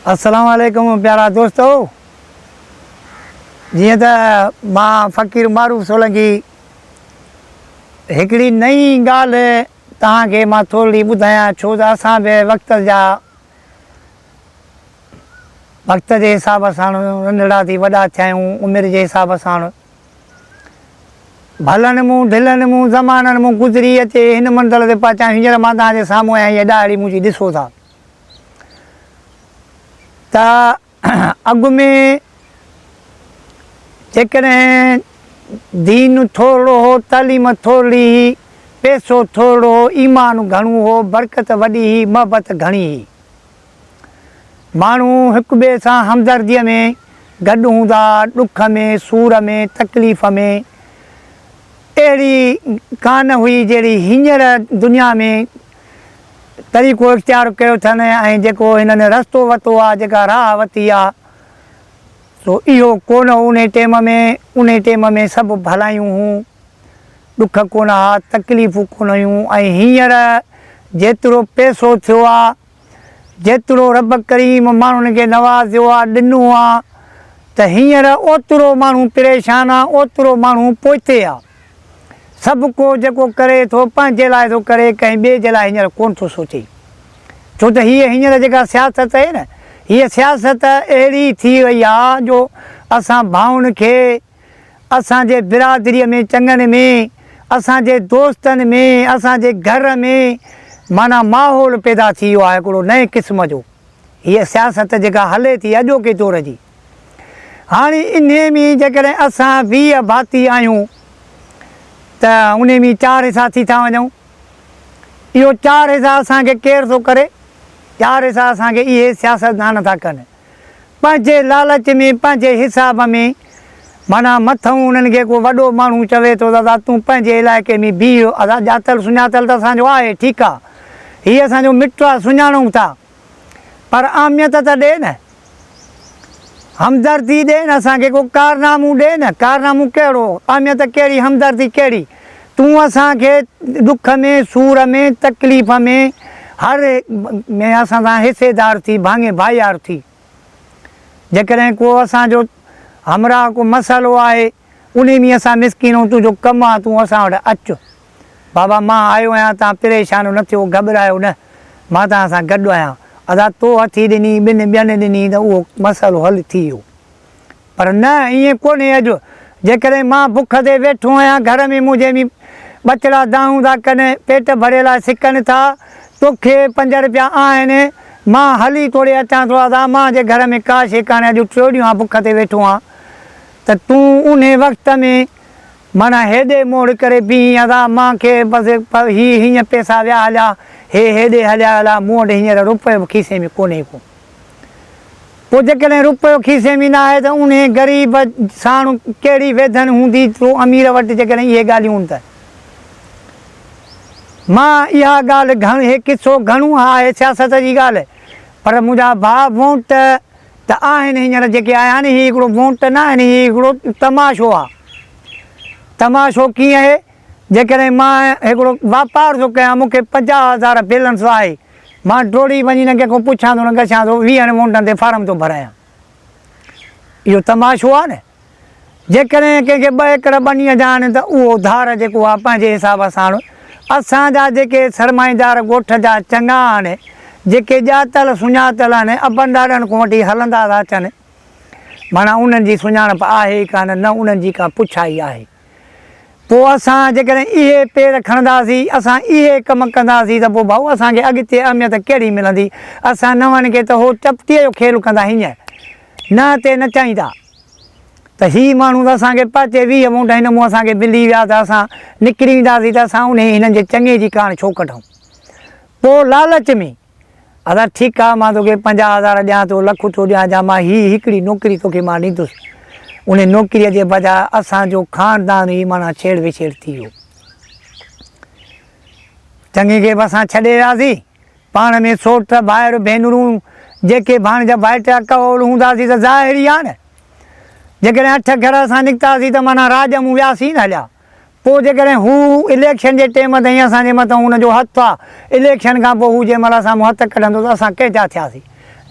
अस्सलाम वालेकुम प्यारा दोस्तों। जी त मां फ़कीर मारूफ सोलंकी हिकिड़ी नई ॻाल्हि तव्हांखे मां थोरी ॿुधायां, छो त असां बि वक़्त जे हिसाब सां नंढड़ा थी वॾा थिया आहियूं, उमिरि जे हिसाब सां भलनि मूं ढिलनि मूं ज़माननि मूं गुज़री अचे हिन मंज़िल ते पहुचा। हींअर मां तव्हांजे साम्हूं आहियां, हीअ ॾाढ़ी मुंहिंजी ॾिसो था त अॻु में जेकॾहिं दीन थोरो हो, तालीम थोरी हुई, पैसो थोरो हो, ईमान घणो हो, बरकत वॾी हुई, मोहबत घणी हुई, माण्हू हिक ॿिए सां हमदर्दीअ में गॾु हूंदा, ॾुख में सूर में तकलीफ़ में। अहिड़ी कान हुई जहिड़ी हींअर दुनिया में तरीक़ो इख़्तियार कयो अथनि ऐं जेको हिननि रस्तो वरितो आहे, जेका राह वरिती आहे, सो इहो कोन उन टाइम में सभु भलायूं हुयूं, ॾुख कोन हुआ, तकलीफ़ूं कोन हुयूं। ऐं हींअर जेतिरो पैसो थियो आहे, जेतिरो रब करीम माण्हुनि खे नवाज़ियो आहे, ॾिनो आहे, त हींअर ओतिरो माण्हू परेशान आहे, ओतिरो माण्हू पोइते आहे। सभु को जेको करे थो पंहिंजे लाइ थो करे, कंहिं ॿिए जे लाइ हींअर कोन थो सोचे। छो त हींअर जेका सियासत आहे न, हीअ सियासत अहिड़ी थी वई आहे जो असां भाउनि खे, असांजे बिरादरीअ में चङनि में, असांजे दोस्तनि में, असांजे घर में माना माहौल पैदा थी वियो आहे हिकिड़ो नए क़िस्म जो। हीअ सियासत जेका हले थी अॼोके दौर जी, हाणे इन में जेकॾहिं असां 20 भाती आहियूं त उन में 4 हिसा थी था वञूं। इहो 4 हिसा असांखे केरु थो करे? 4 हिसा असांखे इहे सियासतदान था कनि, पंहिंजे लालच में, पंहिंजे हिसाब में। माना मथां उन्हनि खे को वॾो माण्हू चवे थो दादा तूं पंहिंजे इलाइक़े में बीहो, असां ॼातल सुञातल त असांजो आहे, ठीकु आहे, हीअ असांजो मिटु आहे, सुञाणूं था, पर अहमियत त ॾे न, हमदर्दी ॾे न, असांखे को कारनामो ॾे न। कारनामो कहिड़ो, अहमियत कहिड़ी, हमदर्दी कहिड़ी? तूं असांखे ॾुख में सूर में तकलीफ़ में हर में असां सां हिसेदार थी, भाङे भाईयार थी। जेकॾहिं को असांजो हमरा को मसालो आहे, उन में असां मिसकिन, तुंहिंजो कमु आहे, तूं असां वटि अचु बाबा, मां आयो आहियां, तव्हां परेशान न थियो, घबरायो न, मां तव्हां सां गॾु आहियां। अदा तो हथी ॾिनी, ॿियनि ॾिनी त उहो मसालो हल थी वियो। पर न, ईअं कोन्हे अॼु। जेकॾहिं मां बुख ते वेठो आहियां, घर में मुंहिंजे में बचड़ा दाऊं था कनि, पेट भरियल आहे, सिकनि था, तोखे 5 रुपया आहिनि, मां हली तोड़े अचां थो, अदा मां जे घर में का शइ कान्हे, अॼु 3 ॾींहं आहे बुख ते वेठो आहियां, त तूं उन वक़्त में माना हेॾे मोड़ करे बीह, अदा मूंखे बसि हीअं पैसा विया हलिया, हेॾे हलिया हलिया, मूं वटि हींअर रुपयो खीसे में कोन्हे को। पोइ जेकॾहिं रुपयो खीसे में न आहे त उन ग़रीब साण कहिड़ी वेधन हूंदी तो अमीर वटि जेकॾहिं इहे ॻाल्हियूं हूंदी। मां इहा ॻाल्हि हे किसो घणो आहे सियासत जी ॻाल्हि, पर मुंहिंजा भाउ वोट त आहिनि हींअर जेके आया आहिनि, हीअ हिकिड़ो वोट न आहिनि, हीअ हिकिड़ो तमाशो आहे। तमाशो कीअं आहे? जेकॾहिं मां हिकिड़ो वापार थो कयां, मूंखे 50,000 बैलेंस आहे, मां डोड़ी वञी न कंहिंखां पुछां थो, न गछां थो, 20 वोटनि ते फार्म थो भरायां, इहो तमाशो आहे न। जेकॾहिं कंहिंखे 2 एकड़ ॿनीअ जा आहिनि त उहो धार जेको आहे पंहिंजे हिसाब सां, असांजा जेके सरमाईदार ॻोठ जा चङा आहिनि, जेके ॼातल सुञातल आहिनि, अबनि ॾाॾनि खां वठी हलंदा था अचनि, माना उन्हनि जी सुञाणप आहे ई कान, न उन्हनि जी का पुछाई आहे। पोइ असां जेकॾहिं इहे पेर खणंदासीं, असां इहे कमु कंदासीं, त पोइ भाऊ असांखे अॻिते अहमियत कहिड़ी मिलंदी? असां नवनि खे त हो चपटीअ जो खेल कंदा, हीअं न ते न चाहींदा त हीअ माण्हू त असांखे पाचे 20 वोट हिन मूं असांखे मिली विया, त असां निकिरी ईंदासीं, त असां उन हिननि जे चङे जी कान छो कढूं? पोइ लालच में अदा ठीकु आहे, मां तोखे 50,000 ॾियां थो, लखु थो ॾियां, जा मां हिकिड़ी नौकिरी तोखे मां ॾींदुसि। उन नौकिरीअ जे बजाए असांजो ख़ानदान ई माना छेड़ विछेड़ थी वियो। चङे खे बि असां छॾे वियासीं, पाण में सोट भाइर भेनरूं जेके भाणजा भाइटा कौल हूंदासीं त ज़ाहिरी आहे न। जेकॾहिं 8 घर असां निकितासीं त माना राज मूं वियासीं न हलिया। पोइ जेकॾहिं हू इलेक्शन जे टाइम ताईं असांजे मथां हुनजो हथु आहे, इलेक्शन खां पोइ हू जंहिं महिल असां हथु कढंदो त असां कंहिंजा थियासीं?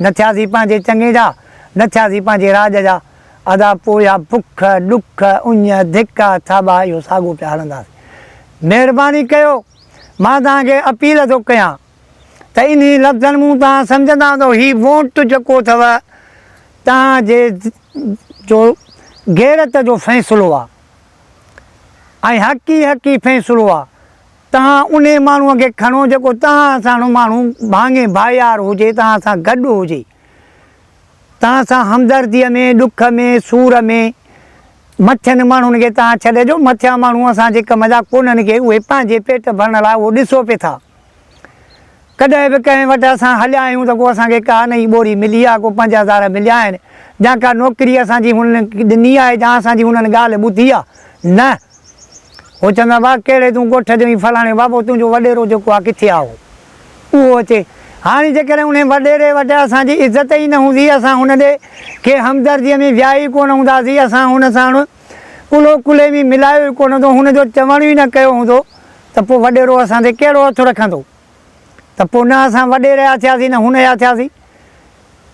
न थियासीं पंहिंजे चङे जा, न थियासीं पंहिंजे राज जा। अदा पोया बुख ॾुख उञ धिका थाबा इहो साॻियो पिया हलंदासीं। महिरबानी कयो, मां तव्हांखे अपील थो कयां त इन लफ़्ज़नि मूं तव्हां सम्झंदा हूंदो हीउ वोट जेको अथव तव्हांजे जो गैरत जो फ़ैसिलो आहे ऐं हक़ी फ़ैसिलो आहे। तव्हां उन माण्हूअ खे खणो जेको तव्हां सां माण्हू भाङे भायार हुजे, तव्हां सां गॾु हुजे, तव्हां सां हमदर्दीअ में ॾुख में सूर में। मथियनि माण्हुनि खे तव्हां छॾे ॾियो, मथियां माण्हू असांजे कम जा कोन्हनि खे, उहे पंहिंजे पेट भरण लाइ उहो ॾिसो पिए था। कॾहिं बि कंहिं वटि असां हलिया आहियूं त को असांखे का नई ॿोरी मिली आहे, को 5,000 मिलिया आहिनि, या का नौकिरी असांजी हुननि ॾिनी आहे, या असांजी हुननि ॻाल्हि ॿुधी आहे, न। उहो चवंदा भाउ कहिड़े तूं ॻोठ जो फलाणे बाबो तुंहिंजो वॾेरो जेको आहे किथे आहे उहो अचे। हाणे जेकॾहिं उन वॾेरे वटि असांजी इज़त ई न हूंदी, असां हुन ॾे खे हमदर्दीअ में विया ई कोन हूंदासीं, असां हुन सां कुलो कुले में मिलायो ई कोन हूंदो, हुनजो चवण ई न कयो हूंदो, त पोइ वॾेरो असां ते कहिड़ो हथु रखंदो? त पोइ न असां वॾेरे जा थियासीं न हुन जा थियासीं।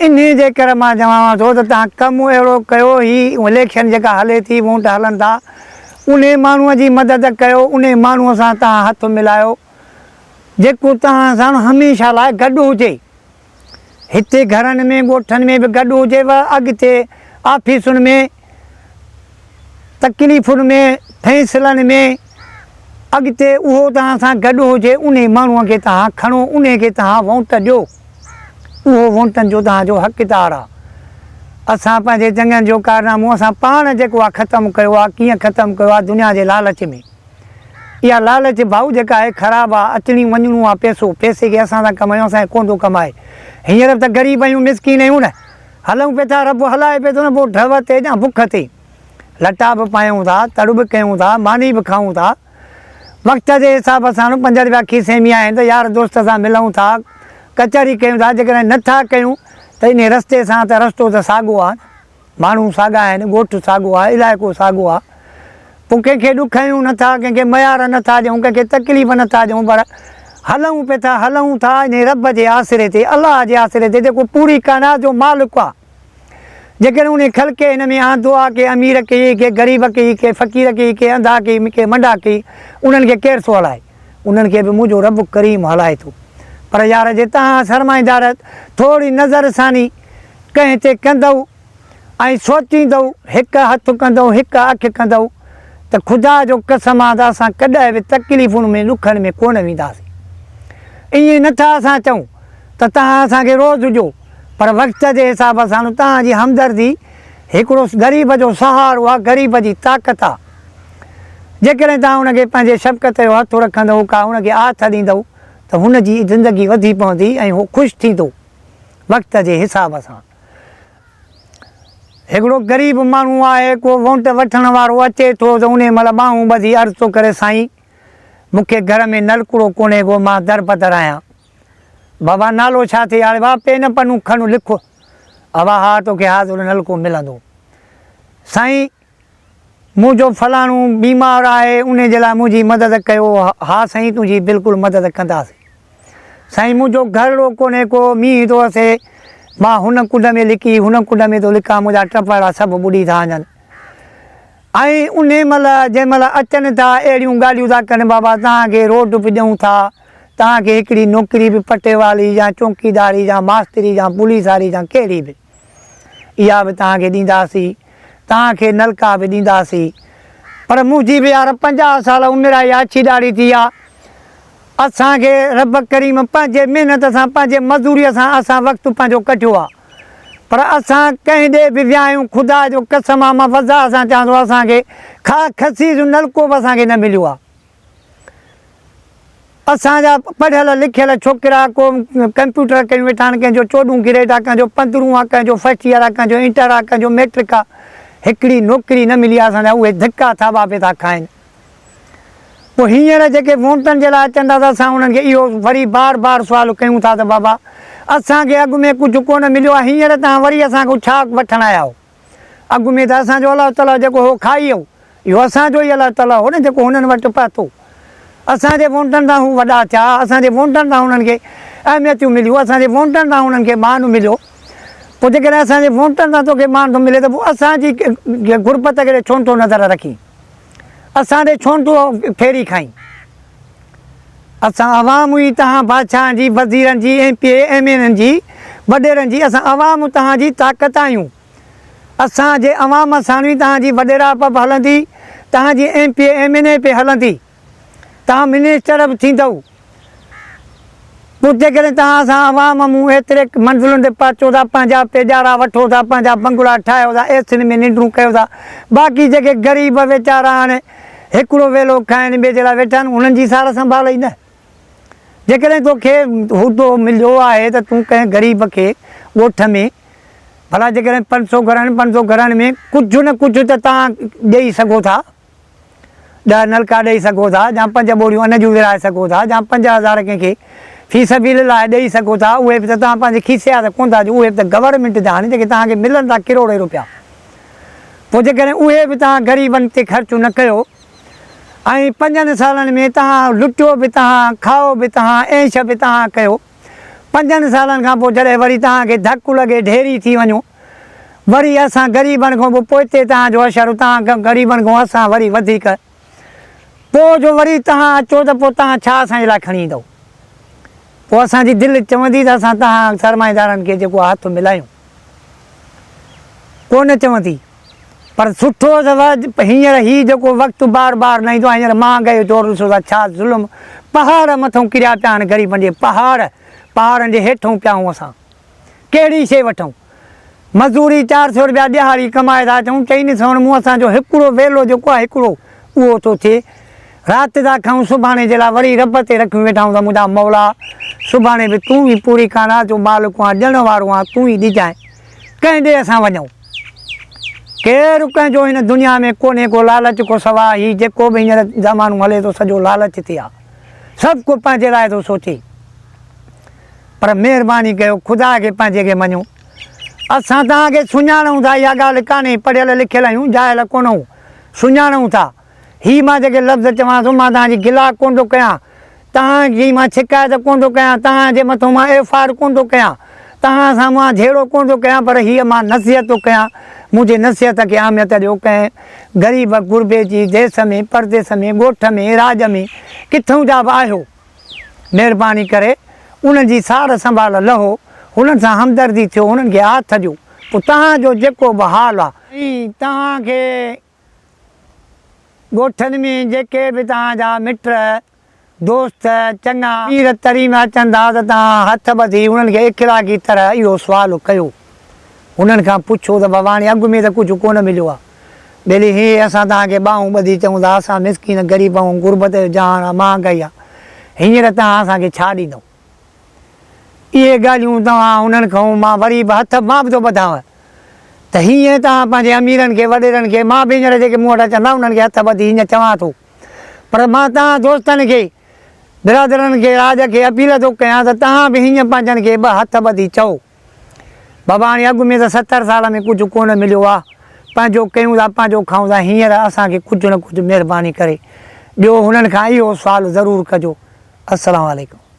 इन जे करे मां चवां थो त तव्हां कमु अहिड़ो कयो, हीअ इलेक्शन जेका हले थी, वोट हलनि था, उन माण्हूअ जी मदद कयो, उन माण्हूअ सां तव्हां हथु मिलायो जेको तव्हां सां हमेशह लाइ गॾु हुजे। हिते घरनि में ॻोठनि में बि गॾु हुजेव, अॻिते ऑफिसुनि में तकलीफ़ुनि में फ़ैसिलनि में अॻिते उहो तव्हां सां गॾु हुजे। उन माण्हूअ खे तव्हां खणो, उन खे तव्हां वोट ॾियो, उहो वोटनि जो तव्हांजो हक़दारु आहे। असां पंहिंजे चङनि जो कारनामो असां पाण जेको आहे ख़तमु कयो आहे। कीअं ख़तमु कयो आहे? दुनिया जे लालच में। इहा लालच भाऊ जेका आहे ख़राबु आहे। अचणी वञिणो आहे पैसो, पैसे खे असां था कमायूं, असांखे कोन थो कमाए। हींअर त ग़रीब आहियूं, मिसकीन आहियूं न, हलूं पिया था, रब हलाए पिए थो न, पोइ ढव ते या बुख ते लटा बि पायूं था, तड़ बि कयूं था, मानी बि खाऊं था। वक़्त जे हिसाब सां 5 रुपया खीसे में आहिनि त यार दोस्त सां मिलूं था, कचहरी कयूं था। जेकॾहिं नथा कयूं त इन रस्ते सां त रस्तो त साॻियो आहे, माण्हू साॻा आहिनि, ॻोठु साॻियो आहे, इलाइक़ो साॻियो आहे। पोइ कंहिंखे ॾुखायूं नथा, कंहिंखे मयार नथा ॾियूं, कंहिंखे तकलीफ़ नथा ॾियूं, पर हलूं पिए था, हलूं था इन रब जे आसिरे ते, अलाह जे आसिरे ते, जेको पूरी काइनात जो मालिक आहे। जेकॾहिं उन ख़ल्क़ हिन में आंदो आहे के अमीर कई, के ग़रीब कई, के फ़क़ीर कई, के अंधा कई, के मंडा कई, उन्हनि खे केरु थो हलाए? उन्हनि खे बि मुंहिंजो रब करीम हलाए थो। पर यार जे तव्हां सरमाईदार थोरी नज़रसानी कंहिं ते कंदव ऐं सोचींदव, हिकु हथु कंदव, हिकु अखि कंदव, त ख़ुदा जो कसम आहे त असां कॾहिं बि तकलीफ़ुनि में ॾुखनि में कोन वेंदासीं। ईअं नथा असां चऊं त तव्हां असांखे रोज़ु ॾियो, पर वक़्त जे हिसाब सां तव्हांजी हमदर्दी हिकिड़ो ग़रीब जो सहारो आहे, ग़रीब जी ताक़त आहे। जेकॾहिं तव्हां हुनखे पंहिंजे शफ़क़त जो हथु रखंदव, का हुनखे आथ ॾींदव, त हुनजी ज़िंदगी वधी पवंदी ऐं हू ख़ुशि थींदो वक़्त जे हिसाब सां। हिकिड़ो ग़रीब माण्हू आहे, को वोट वठण वारो अचे थो त उन महिल ॿाहूं ॿधी अर्ज़ु थो करे, साईं मूंखे घर में नलकिड़ो कोन्हे को, मां दरबदर आहियां। बाबा नालो छा थिए? हाणे बाबा पेन पनू खणो लिखो। अवा हा तोखे हाज़ुर नलको मिलंदो। साईं मुंहिंजो फलाणो बीमार आहे, उन जे लाइ मुंहिंजी मदद कयो। हा साईं तुंहिंजी बिल्कुलु मदद कंदासीं। साईं मुंहिंजो घरड़ो कोन्हे को, मींहुं थो अचे, मां हुन कुंड में लिकी, हुन कुंड में थो लिकां, मुंहिंजा टपड़ा सभु ॿुॾी था वञनि। ऐं उन महिल जंहिं महिल अचनि था अहिड़ियूं ॻाल्हियूं था कनि, बाबा तव्हांखे रोड बि ॾियूं था, तव्हांखे हिकिड़ी नौकिरी बि पटे वाली या चौकीदारी या मास्तरी या पुलिस वारी या कहिड़ी बि, इहा बि तव्हांखे ॾींदासीं, तव्हांखे नलका बि ॾींदासीं। पर मुंहिंजी बि यार 50 साल उमिरि आहे, अछी ॾाढ़ी थी आहे। असांखे रब करीम पंहिंजे महिनत सां, पंहिंजे मज़दूरीअ सां असां वक़्तु पंहिंजो कढियो आहे। पर असां कंहिं ॾे बि विया आहियूं, ख़ुदा जो कसम आहे, मां वज़ा सां चवां थो, असांखे खसी जो नलको बि असांखे न मिलियो आहे। असांजा पढ़ियल लिखियल छोकिरा को कंप्यूटर कयूं वेठा आहिनि, कंहिंजो 14 ग्रेड आहे, कंहिंजो 15 आहे, कंहिंजो फर्स्ट ईयर आहे, कंहिंजो इंटर आहे, कंहिंजो मैट्रिक आहे। हिकिड़ी नौकिरी न मिली आहे असांजा, उहे धिका थाबा पिया था खाइनि। पोइ हींअर जेके वोटनि जे लाइ अचनि था त असां उन्हनि खे इहो वरी बार बार सुवालु कयूं था त बाबा असांखे अॻु में कुझु कोन मिलियो आहे, हींअर तव्हां वरी असांखां छा वठणु आया हो? अॻु में त असांजो अलाह ताला जेको हो खाई वियो, इहो असांजो ई अलाह ताला हो न जेको हुननि वटि पहुतो। असांजे वोटनि तां हू वॾा थिया, असांजे वोटनि तां हुननि खे अहमियतूं मिलियूं, असांजे वोटनि तां हुननि खे मान मिलियो। पोइ जेकॾहिं असांजे वोटनि सां तोखे मान थो मिले त पोइ असांजी गुरबत खे छो नथो नज़र रखी, असांजे छो नथो फेरी खाई। असां अवाम हुई तव्हां बादशाहनि जी, वज़ीरनि जी, MP MLA जी, वॾेरनि जी, असां अवाम तव्हांजी ताक़त आहियूं। असांजे अवाम सां ई तव्हांजी वॾेरा पब हलंदी, तव्हांजी MP MLA पे हलंदी, तव्हां मिनिस्टर बि थींदव। पोइ जेकॾहिं तव्हां असां अवाम मूं एतिरे मंज़िलुनि ते पहुचो था, पंहिंजा पेजारा वठो था, पंहिंजा बंगला ठाहियो था, एसियुनि में निंडूं कयो था, बाक़ी जेके ग़रीब वीचारा हाणे हिकिड़ो वेलो खाइण ॿिए जे लाइ वेठा आहिनि, उन्हनि जी सार संभाल ई न। जेकॾहिं तोखे उहिदो मिलियो आहे त तूं कंहिं ग़रीब खे ॻोठ में भला जेकॾहिं 500 घरनि में कुझु न कुझु त तव्हां ॾेई सघो था, 10 नलका ॾेई सघो था, या 5 बोरियूं अन जूं विराए सघो था, या 50,000 कंहिंखे फी सबील लाइ ॾेई सघो था, उहे बि त तव्हां पंहिंजे खीसे जा त कोन था ॾियो, उहे बि त गवर्नमेंट जा आहिनि जेके तव्हांखे मिलनि था किरोड़े रुपया। पोइ जेकॾहिं उहे बि तव्हां ग़रीबनि ते ख़र्चु न कयो ऐं 5 सालनि में तव्हां लुटियो बि तव्हां, खाओ बि तव्हां, ऐश बि तव्हां कयो, 5 सालनि खां पोइ जॾहिं वरी तव्हांखे धकु लॻे, ढेरी थी वञो, वरी असां ग़रीबनि खां पोइ पोइते तव्हांजो असरु, तव्हां ग़रीबनि खां असां वरी वधीक, पोइ जो वरी तव्हां अचो त पोइ तव्हां छा असांजे लाइ खणी ईंदव। पोइ असांजी दिलि चवंदी त असां तव्हां सरमाएदारनि खे जेको हथु मिलायूं, कोन चवंदी। पर सुठो अथव हींअर हीउ जेको वक़्तु बार बार न ईंदो आहे, हींअर महांगाई जो ॾिसो था छा ज़ुल्म, पहाड़ मथां किरिया पिया आहिनि ग़रीबनि जे, पहाड़नि जे हेठों पिया आहियूं असां, कहिड़ी शइ वठूं। मज़दूरी 400 रुपया ॾिहाड़ी कमाए था अचूं, 400 मूं असांजो हिकिड़ो वेलो जेको आहे हिकिड़ो उहो थो थिए, राति था खाऊं, सुभाणे जे लाइ वरी रब ते रखियूं वेठा आहियूं त मुंहिंजा मौला सुभाणे बि तूं ई पूरी काना जो मालिक आहे, ॾियण वारो आहे, तूं ई ॾिजांइ, कंहिं ॾे असां वञूं। केरु कंहिंजो हिन दुनिया में कोन्हे को लालच को सवाइ, हीउ जेको बि हींअर ज़मानो हले थो सॼो लालच ते आहे, सभु को पंहिंजे लाइ थो सोचे। पर महिरबानी कयो, ख़ुदा खे पंहिंजे खे मञो। असां तव्हांखे सुञाणूं था, इहा ॻाल्हि कान्हे, पढ़ियल लिखियल आहियूं, जाइल कोन्हूं, सुञाणूं था। हीउ मां जेके लफ़्ज़ चवां थो, मां तव्हांजी गिला कोन थो कयां, तव्हांजी मां शिकायत कोन थो कयां, तव्हांजे मथां मां FIR कोन थो कयां, तव्हां सां मां झेड़ो कोन थो कयां, पर हीअ मां नसीहत थो कयां। मुंहिंजे नसीहत खे अहमियत ॾियो। कंहिं ग़रीब गुरबे जी देश में, परदेस में, ॻोठ में, राज में, किथां जा बि आहियो, महिरबानी करे उन्हनि जी सार संभाल लहो, हुननि सां हमदर्दी थियो, हुननि खे हथ ॾियो। पोइ तव्हांजो जेको बि हाल आहे, तव्हांखे ॻोठनि में जेके बि तव्हांजा मिट दोस्त चङा पीर तरीम अचनि था त तव्हां हथ ॿधी उन्हनि खे इख़लाक़ी तरह इहो सुवालु कयो, उन्हनि खां पुछो त बाबा हाणे अॻु में त कुझु कोन मिलियो आहे, भले हीअ असां तव्हांखे ॿाहूं ॿधी चऊं था, असां मिसकिन ग़रीब ऐं गुरबत जो जहान आहे, महांगाई आहे, हींअर तव्हां असांखे छा ॾींदव। इहे ॻाल्हियूं तव्हां उन्हनि खां मां वरी बि हथ मां बि थो ॿधांव त हीअं तव्हां पंहिंजे अमीरनि खे वॾेरनि खे, मां बि हींअर जेके मूं वटि अचंदा उन्हनि खे हथ ॿधी हीअं चवां थो, पर मां तव्हां दोस्तनि खे, बिरादरनि खे, राज खे अपील थो कयां त तव्हां बि हीअं पंहिंजनि खे हथ ॿधी चओ, बाबा हाणे अॻु में त 70 साल में कुझु कोन मिलियो आहे, पंहिंजो कयूं था, पंहिंजो खाऊं था, हींअर असांखे कुझु न कुझु महिरबानी करे ॿियो हुननि खां इहो सुवालु ज़रूरु कजो। अस्सलामु अलैकुम।